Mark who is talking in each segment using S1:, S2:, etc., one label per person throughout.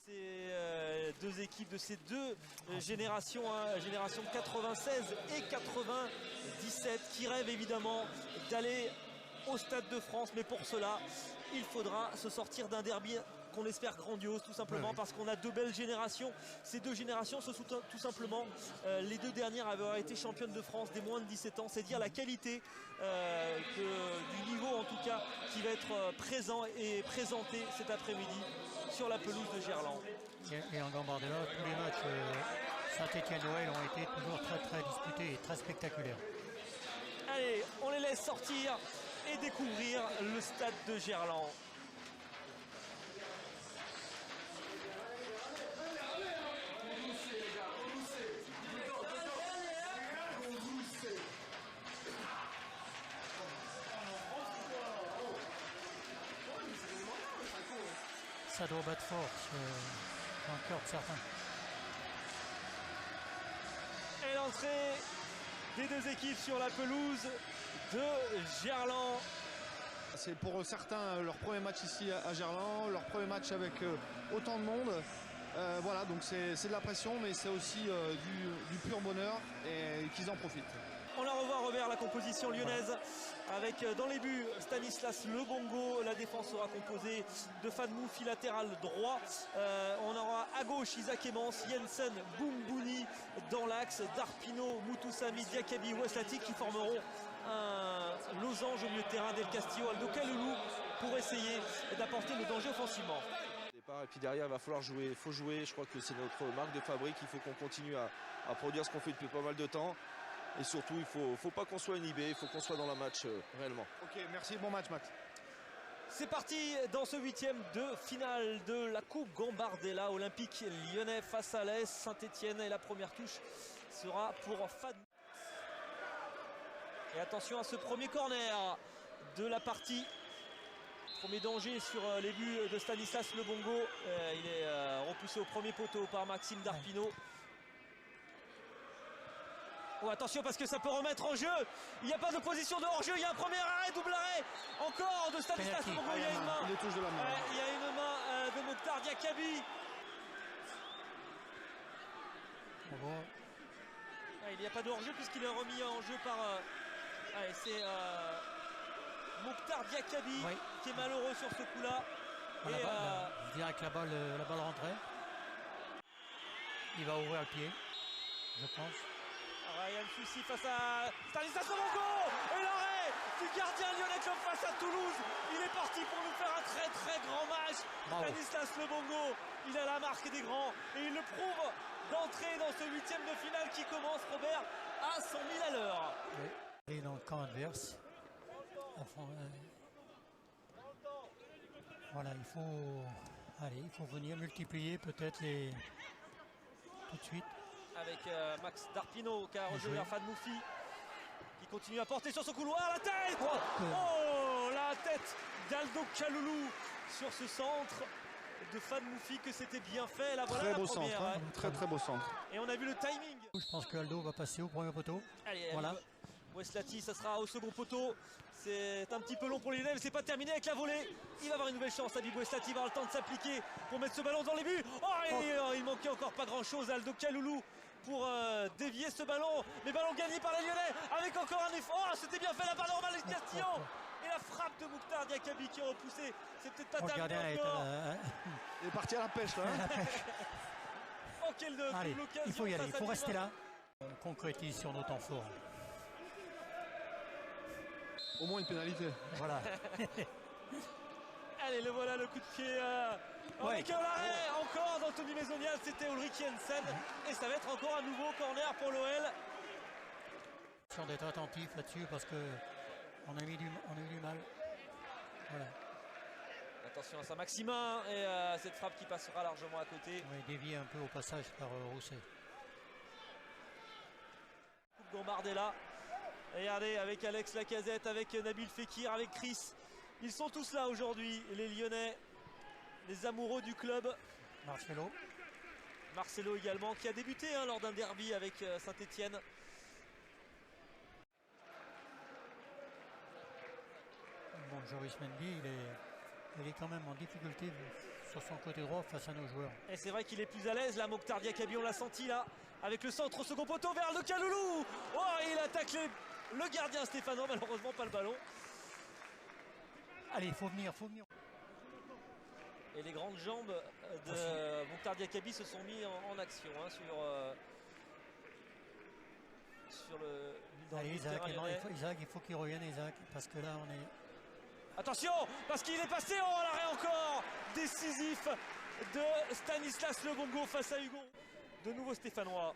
S1: ces deux équipes, de ces deux générations, génération 96 et 97, qui rêvent évidemment d'aller au Stade de France. Mais pour cela, il faudra se sortir d'un derby qu'on espère grandiose, tout simplement, parce qu'on a deux belles générations. Ces deux générations, ce sont tout simplement les deux dernières à avoir été championnes de France des moins de 17 ans. C'est dire la qualité du niveau, en tout cas, qui va être présent et présenté cet après-midi sur la pelouse de Gerland.
S2: Et en Gambardella, tous les matchs Saint-Étienne-Noël ont été toujours très disputés et très spectaculaires.
S1: Allez, on les laisse sortir et découvrir le stade de Gerland.
S2: Ça doit battre fort dans le cœur de certains.
S1: Et l'entrée des deux équipes sur la pelouse de Gerland.
S3: C'est pour certains leur premier match ici à Gerland, leur premier match avec autant de monde. Voilà, donc c'est de la pression, mais c'est aussi du pur bonheur et qu'ils en profitent.
S1: On la revoit, Robert, la composition lyonnaise avec dans les buts Stanislas Lebongo. La défense sera composée de Fad Moufi latéral droit. On aura à gauche Isaac Emmans, Jensen, Boumbouni dans l'axe, Darpino, Moutoussamy, Diakabi, Weslati qui formeront un losange au milieu de terrain. Del Castillo, Aldo Kaloulou pour essayer d'apporter le danger offensivement.
S4: Et puis derrière, il va falloir jouer. Il faut jouer. Je crois que c'est notre marque de fabrique. Il faut qu'on continue à produire ce qu'on fait depuis pas mal de temps. Et surtout, il ne faut pas qu'on soit inhibé. Il faut qu'on soit dans le match réellement.
S3: Ok, merci. Bon match, Max.
S1: C'est parti dans ce huitième de finale de la Coupe Gambardella. Olympique Lyonnais face à l'AS Saint-Etienne. Et la première touche sera pour Fad. Et attention à ce premier corner de la partie. Premier danger sur les buts de Stanislas Lebongo. Il est repoussé au premier poteau par Maxime Darpino. Oh, attention parce que ça peut remettre en jeu. Il n'y a pas de position de hors-jeu. Il y a un premier arrêt, double arrêt. Encore de Stanislas Lebongo. Il y a une main. Il y a une main de Mokhtar Diakabi. Il n'y a pas de hors-jeu puisqu'il est remis en jeu par... c'est Mokhtar Diakabi qui est malheureux sur ce coup-là.
S2: Je dirais que la balle rentrait. Il va ouvrir le pied, je pense.
S1: Ryan Foussi face à Stanislas Lebongo. Et l'arrêt du gardien lyonnais comme face à Toulouse. Il est parti pour nous faire un très grand match. Bravo. Stanislas Lebongo, il a la marque des grands. Et il le prouve d'entrer dans ce huitième de finale qui commence, Robert, à 100 000 à l'heure.
S2: Et dans le camp adverse. Voilà, il faut venir multiplier peut-être les tout de suite.
S1: Avec Max Darpino qui a rejoint vers Fad Moufi qui continue à porter sur ce couloir. La tête la tête d'Aldo Kaloulou sur ce centre de Fad Moufi, que c'était bien fait. Là, voilà
S3: très
S1: la
S3: beau
S1: première,
S3: centre, hein. Très beau centre.
S1: Et on a vu le timing.
S2: Je pense que Aldo va passer au premier poteau.
S1: Allez,
S2: voilà.
S1: Weslati, ça sera au second poteau. C'est un petit peu long pour les élèves, c'est pas terminé avec la volée. Il va avoir une nouvelle chance. Habib Weslati va avoir le temps de s'appliquer pour mettre ce ballon dans les buts. Il manquait encore pas grand chose à Aldo Kaloulou pour dévier ce ballon. Mais ballon gagné par les Lyonnais avec encore un effort. C'était bien fait, la balle normale de Castillo. Et la frappe de Mokhtar Diakabi qui est repoussée. C'est peut-être pas terminé encore.
S3: Il est parti à la pêche là.
S1: Oh, quelle occasion.
S2: Il faut y aller, il faut rester là. On concrétise sur nos temps forts.
S3: Au moins une pénalité.
S2: Voilà.
S1: Allez, le voilà, le coup de pied avec l'arrêt encore d'Anthony Maisonial. C'était Ulrich Jensen. Et ça va être encore un nouveau corner pour l'OL.
S2: D'être attentif là-dessus parce que on a eu du mal. Voilà.
S1: Attention à ça, Maximin. Et cette frappe qui passera largement à côté.
S2: Oui, dévié un peu au passage par Rousset.
S1: Coupe Gambardella. Regardez, avec Alex Lacazette, avec Nabil Fekir, avec Chris. Ils sont tous là aujourd'hui, les Lyonnais, les amoureux du club. Marcelo également, qui a débuté lors d'un derby avec Saint-Etienne.
S2: Bon, Joris Mendy, il est quand même en difficulté sur son côté droit face à nos joueurs.
S1: Et c'est vrai qu'il est plus à l'aise là, Mokhtar Diakaby, on l'a senti là, avec le centre au second poteau vers le Kaloulou. Oh, il attaque le gardien stéphanois, malheureusement pas le ballon.
S2: Allez, il faut venir, faut venir.
S1: Et les grandes jambes de Mokhtar Diakaby se sont mis en action hein, sur le
S2: Allez, Isaac,
S1: terrain.
S2: Isaac, il faut qu'il revienne, Isaac, parce que là, on est...
S1: Attention, parce qu'il est passé à l'arrêt encore décisif de Stanislas Lebongo face à Hugo. De nouveau stéphanois.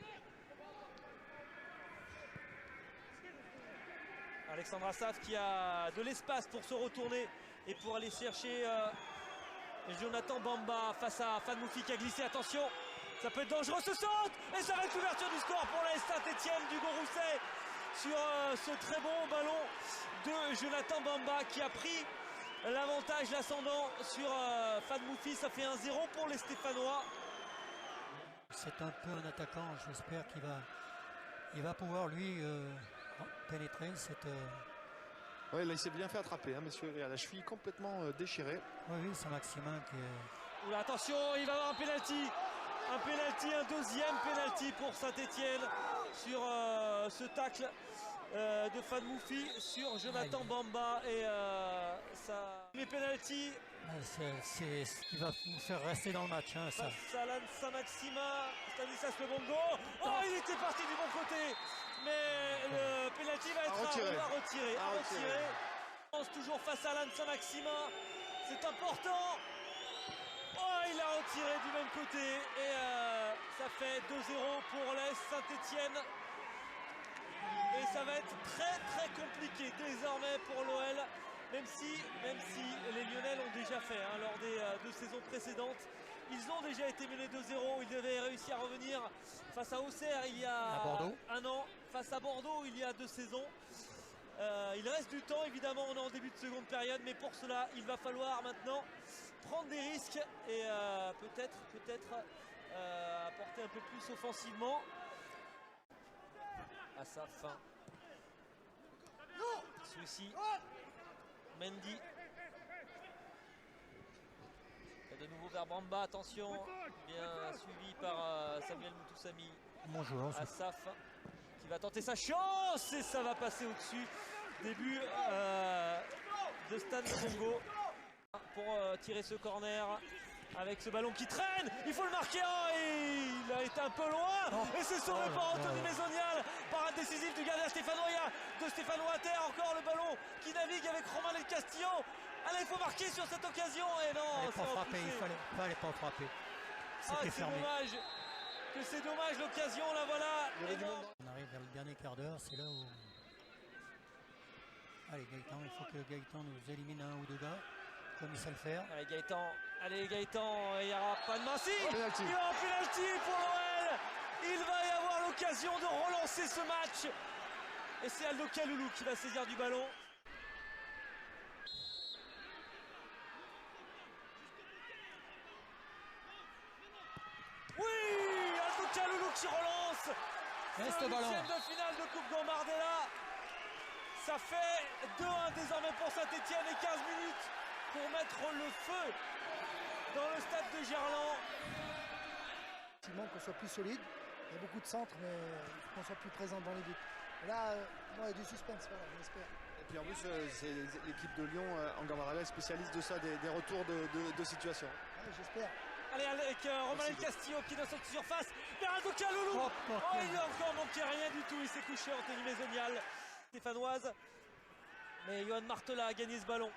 S1: Alexandre Assaf qui a de l'espace pour se retourner et pour aller chercher Jonathan Bamba face à Fadmoufi qui a glissé. Attention, ça peut être dangereux ce centre et ça va être l'ouverture du score pour l'AS Saint-Etienne d'Hugo Rousset sur ce très bon ballon de Jonathan Bamba qui a pris l'avantage, l'ascendant sur Fadmoufi. Ça fait 1-0 pour les Stéphanois.
S2: C'est un peu un attaquant, j'espère qu'il va pouvoir lui pénétrer cette...
S3: Oui, là il s'est bien fait attraper, hein, messieurs. Il a la cheville complètement déchirée.
S2: Oui, c'est Maximin qui est...
S1: Oula, attention, il va avoir un pénalty. Un deuxième pénalty pour Saint-Etienne sur ce tacle de Fadmoufi sur Jonathan Bamba. Et ça... Les pénalty.
S2: C'est ce qui va nous faire rester dans le match. Hein, ça.
S1: Salan Saint-Maximin, Stanislas Lebongo. Oh, il était parti du bon côté. Mais le pénalty va être retiré. Toujours face à Alan Saint-Maximin. C'est important. Oh, il a retiré du même côté. Et ça fait 2-0 pour l'AS Saint-Etienne. Et ça va être très compliqué désormais pour l'OL. Même si les Lyonnais l'ont déjà fait hein, lors des 2 saisons précédentes. Ils ont déjà été menés 2-0. Ils devaient réussir à revenir face à Auxerre il y a un an. Face à Bordeaux il y a 2 saisons. Il reste du temps évidemment, on est en début de seconde période. Mais pour cela, il va falloir maintenant prendre des risques. Et peut-être apporter un peu plus offensivement. À sa fin. Souci. Mendy. Et de nouveau vers Bamba, attention, bien suivi par Samuel Moutoussamy.
S2: Mon joueur,
S1: Assaf qui va tenter sa chance et ça va passer au-dessus. Début de Stan Lebongo pour tirer ce corner avec ce ballon qui traîne. Il faut le marquer. Oh, et il a été un peu loin et c'est sauvé par Anthony Maisonial. Parade décisive du gardien stéphanois. Il y a 2 Stéphanois à terre. Encore le ballon qui navigue avec Romain Del Castillo. Allez, il faut marquer sur cette occasion. Et non,
S2: c'est frappé. Il fallait pas frapper. C'était fermé.
S1: C'est dommage l'occasion. Là voilà.
S2: On arrive vers le dernier quart d'heure. C'est là où... Allez Gaëtan, il faut que Gaëtan nous élimine 1 ou 2 gars. Comme il sait le faire.
S1: Allez Gaëtan, il n'y aura pas de main. Si, il y aura un pénalty pour l'OL. Il va y avoir l'occasion de relancer ce match. Et c'est Aldo Kaloulou qui va saisir du ballon. Oui, Aldo Kaloulou qui relance.
S2: Reste
S1: le
S2: ballon.
S1: 8e de finale de Coupe Gambardella. Ça fait 2-1 désormais pour Saint-Etienne et 15 minutes pour mettre le feu dans le stade de Gerland.
S5: Effectivement, qu'on soit plus solide. Il y a beaucoup de centres, mais il faut qu'on soit plus présent dans les buts. Là, il y a du suspense, voilà, on espère.
S3: Et puis en plus, l'équipe de Lyon en Gambardella est spécialiste de ça, des retours de situation.
S5: Ouais, j'espère.
S1: Allez, avec Romain Del Castillo qui donne cette surface. Vers Aldo Kaloulou. Il a encore manqué rien du tout. Il s'est couché Anthony Maisonial. Stéphanoise. Mais Johan Martela a gagné ce ballon.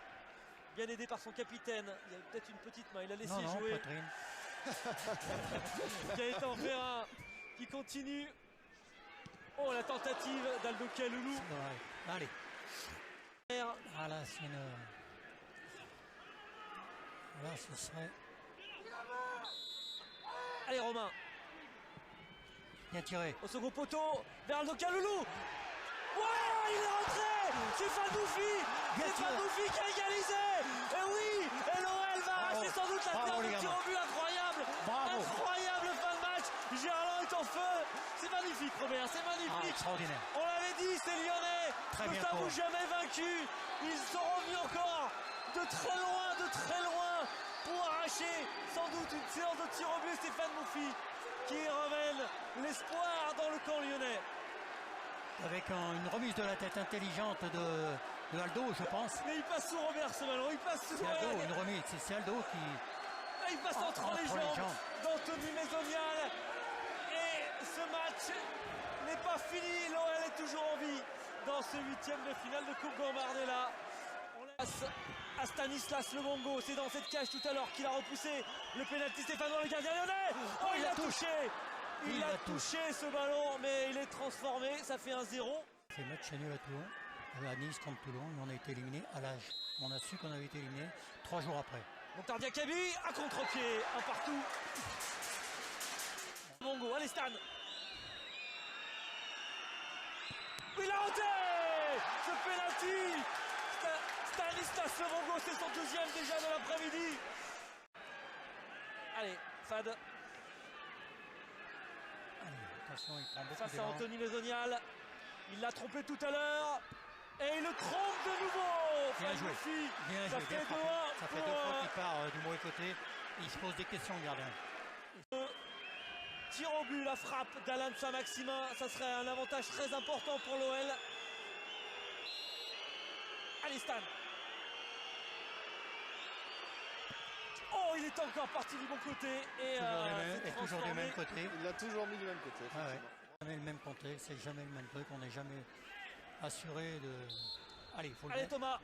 S1: Bien aidé par son capitaine. Il y a peut-être une petite main. Il a laissé jouer. Gaëtan Ferrin qui continue. Oh, la tentative d'Aldo Kaloulou.
S2: Allez. Ah là, c'est une... Là, ce serait...
S1: Allez, Romain.
S2: Bien tiré.
S1: Au second poteau, vers Aldo Kaloulou. Ouais, il est rentré. C'est Fadmoufi. C'est Fadmoufi qui a égalisé. Et oui, et l'OL va arracher sans doute la terre du tir au but. Incroyable.
S2: Bravo.
S1: Incroyable fin de match. Gerland est en feu. C'est magnifique, Robert. C'est magnifique.
S2: Extraordinaire.
S1: On l'avait dit, c'est lyonnais.
S2: Très
S1: ne
S2: bien.
S1: s'avouent jamais vaincus. Ils sont revenus encore de très loin, pour arracher sans doute une séance de tir au but. Stéphane Mouffi qui ramène l'espoir dans le camp lyonnais.
S2: Avec une remise de la tête intelligente de Aldo, je pense.
S1: Mais il passe sous Robert ce ballon, il passe sous
S2: C'est Aldo, une remise, c'est Aldo qui...
S1: Il passe entre les jambes d'Anthony Maisonial. Et ce match n'est pas fini. L'OL est toujours en vie dans ce 8e de finale de Coupe Gambardella. On laisse à Stanislas Lebongo. C'est dans cette cage tout à l'heure qu'il a repoussé le pénalty stéphanois, le gardien lyonnais. Oh, il a touché. Il a touché ce ballon, mais il est transformé. Ça fait 1-0.
S2: C'est match nul à Toulon, à Nice contre Toulon. Et on a été éliminé à l'âge. On a su qu'on avait été éliminé 3 jours après.
S1: Montar Diakabi à contre-pied, un partout. Mongo, allez Stan. Il a raté ce penalty. Stanislas Mongo, c'est son 2e déjà de l'après-midi. Allez, Fad.
S2: Allez, attention, il prend beaucoup
S1: Face à
S2: d'élan.
S1: Anthony Maisonial. Il l'a trompé tout à l'heure. Et il le trompe de nouveau.
S2: Bien joué. Bien
S1: Ça
S2: joué,
S1: fait
S2: bien frappé.
S1: 2-1
S2: Ça fait
S1: pour,
S2: 2 fois qu'il part du mauvais côté. Il se pose des questions, le gardien.
S1: Tir au but, la frappe d'Alan Saint-Maximin. Ça serait un avantage très important pour l'OL. Allez Stan. Oh, il est encore parti du bon côté. Et
S2: toujours du même côté.
S3: Il l'a toujours mis du même côté.
S2: Ah ouais.
S3: effectivement.
S2: Jamais le même côté, c'est jamais le même truc. On n'est jamais assuré de... Allez, il faut le
S1: allez
S2: mettre.
S1: Thomas.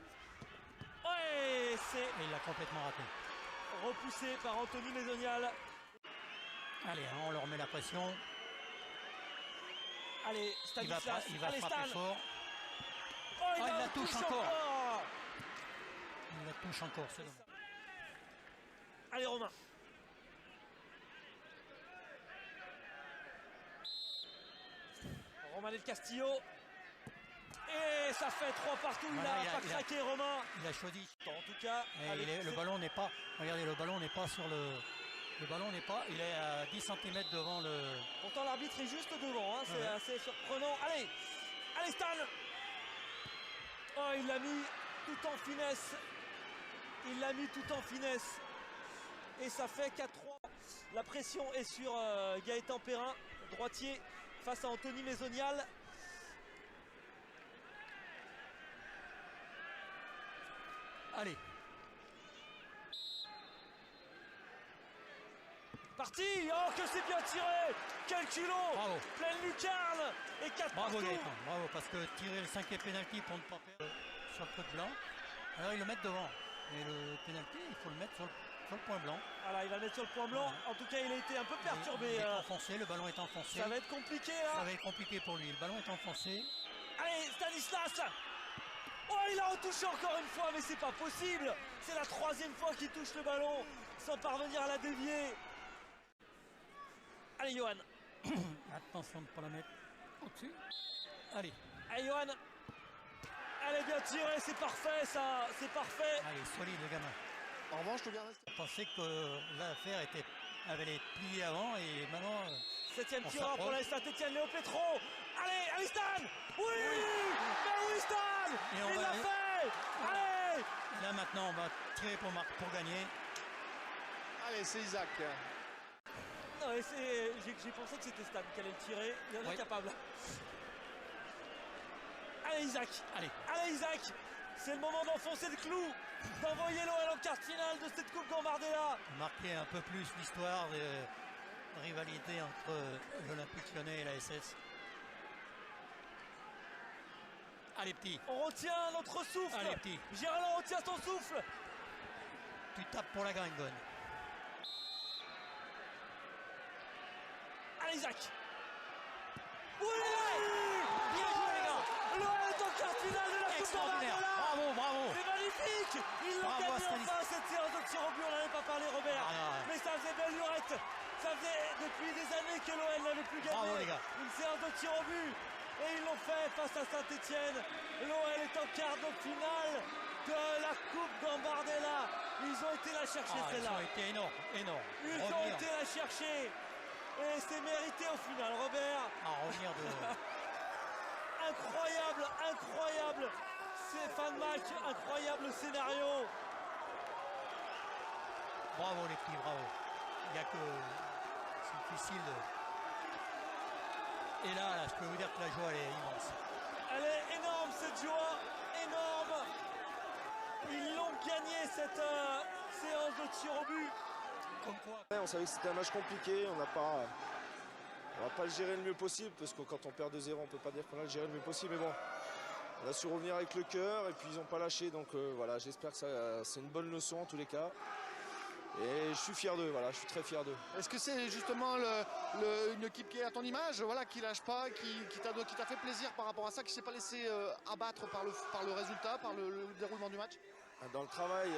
S1: Ouais, c'est
S2: Et il l'a complètement raté.
S1: repoussé par Anthony Maisonial.
S2: Allez, hein, on leur met la pression.
S1: Allez,
S2: Il va,
S1: Stanislas.
S2: il va
S1: Allez,
S2: frapper
S1: Stan.
S2: fort.
S1: Oh, il
S2: il
S1: la
S2: la touche
S1: touche
S2: encore.
S1: encore.
S2: Il la touche encore, c'est dommage.
S1: Allez, Romain. Romain Del Castillo. Et ça fait 3 partout. Il
S2: Voilà,
S1: n'a pas craqué, Romain.
S2: Il a choisi.
S1: En tout cas,
S2: Et
S1: avec
S2: le ballon n'est pas... Regardez, le ballon n'est pas sur le... Le ballon n'est pas... Il est à 10 cm devant le...
S1: pourtant, l'arbitre est juste devant. Hein. C'est
S2: Ouais.
S1: assez surprenant. Allez, allez, Stan. Oh, il l'a mis tout en finesse. Il l'a mis tout en finesse. Et ça fait 4-3. La pression est sur Gaëtan Perrin, droitier, face à Anthony Maisonial.
S2: Allez,
S1: Parti. Oh, que c'est bien tiré. Quel culot.
S2: bravo.
S1: Pleine lucarne. Et 4
S2: Bravo
S1: partout.
S2: Gaëtan, bravo, parce que tirer le 5e pénalty pour ne pas perdre sur le truc blanc. Alors ils le mettent devant. Et le pénalty, il faut le mettre sur le point blanc.
S1: Voilà, il va le mettre sur le point blanc.
S2: Ouais.
S1: En tout cas, il a été un peu perturbé.
S2: Il est enfoncé, le ballon est enfoncé.
S1: Ça va être compliqué.
S2: Ça
S1: Hein.
S2: va être compliqué pour lui. Le ballon est enfoncé.
S1: Allez, Stanislas. Oh, il a retouché encore une fois, mais c'est pas possible. C'est la 3e fois qu'il touche le ballon sans parvenir à la dévier. Allez, Johan.
S2: Attention de ne pas la mettre au-dessus. Allez,
S1: Allez, Johan. Elle est bien tirée, c'est parfait ça. C'est parfait.
S2: allez, solide le gamin.
S3: En revanche, le gardien
S2: Je pensais que l'affaire avait les pliés avant et maintenant...
S1: 7e
S2: On
S1: tireur pour
S2: s'approche.
S1: la Saint-Etienne, Léo Pétro. Allez, allez Stan. Oui, mais oui Stan.
S2: Et on
S1: Il
S2: va
S1: l'a
S2: aller-
S1: fait. Allez.
S2: Là maintenant on va tirer pour gagner.
S3: Allez, c'est Isaac.
S1: Non, mais j'ai pensé que c'était Stan qui allait le tirer. Il en est
S2: Oui.
S1: capable. Allez Isaac.
S2: Allez,
S1: Allez Isaac. C'est le moment d'enfoncer le clou. D'envoyer l'OL en quart de finale de cette Coupe Gambardella.
S2: marquer un peu plus l'histoire de rivalité entre l'Olympique Lyonnais et la SS. Allez petit,
S1: On retient notre souffle.
S2: allez petit,
S1: Gerland retient son souffle.
S2: tu tapes pour la gringone.
S1: Allez Isaac. Oui. Bien joué les gars. L'OL est en quart de finale de la Coupe
S2: Extraordinaire,
S1: Gambardella.
S2: bravo, bravo.
S1: C'est magnifique. Ils l'ont
S2: Bravo à
S1: gagné
S2: Stanislas.
S1: enfin cette séance de tir au but. On n'en avait pas parlé Robert.
S2: Ah, non.
S1: Mais ça faisait belle lurette. Ça faisait depuis des années que l'OL n'avait plus gagné
S2: Bravo, les gars.
S1: une séance de tir au but. Et ils l'ont fait face à Saint-Etienne. L'OL est en quart de finale de la Coupe Gambardella. Ils ont été la chercher
S2: Ils
S1: celle-là.
S2: ont été énormes, énormes.
S1: Ils ont
S2: Revenir,
S1: été la chercher. Et c'est mérité au final, Robert.
S2: revenir de...
S1: Incroyable, incroyable. C'est fin de match, incroyable scénario.
S2: Bravo les filles, bravo. Il n'y a que... C'est difficile de... Et là, je peux vous dire que la joie, elle est immense.
S1: Elle est énorme cette joie, énorme. Ils l'ont gagné cette séance de tir au but.
S2: Comme quoi.
S4: Ouais, on savait que c'était un match compliqué, on va pas le gérer le mieux possible, parce que quand on perd 2-0, on peut pas dire qu'on a le géré le mieux possible, mais bon, on a su revenir avec le cœur et puis ils n'ont pas lâché, donc voilà, j'espère que c'est une bonne leçon en tous les cas. Et je suis fier d'eux, voilà, je suis très fier d'eux.
S3: Est-ce que c'est justement une équipe qui est à ton image, voilà, qui lâche pas, qui t'a fait plaisir par rapport à ça, qui ne s'est pas laissé abattre par le résultat, par le déroulement du match?
S4: Dans le travail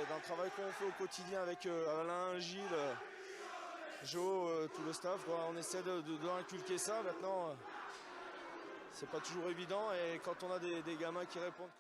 S4: qu'on fait au quotidien avec Alain, Gilles, Jo, tout le staff, quoi, on essaie de leur inculquer ça. Maintenant, c'est pas toujours évident et quand on a des gamins qui répondent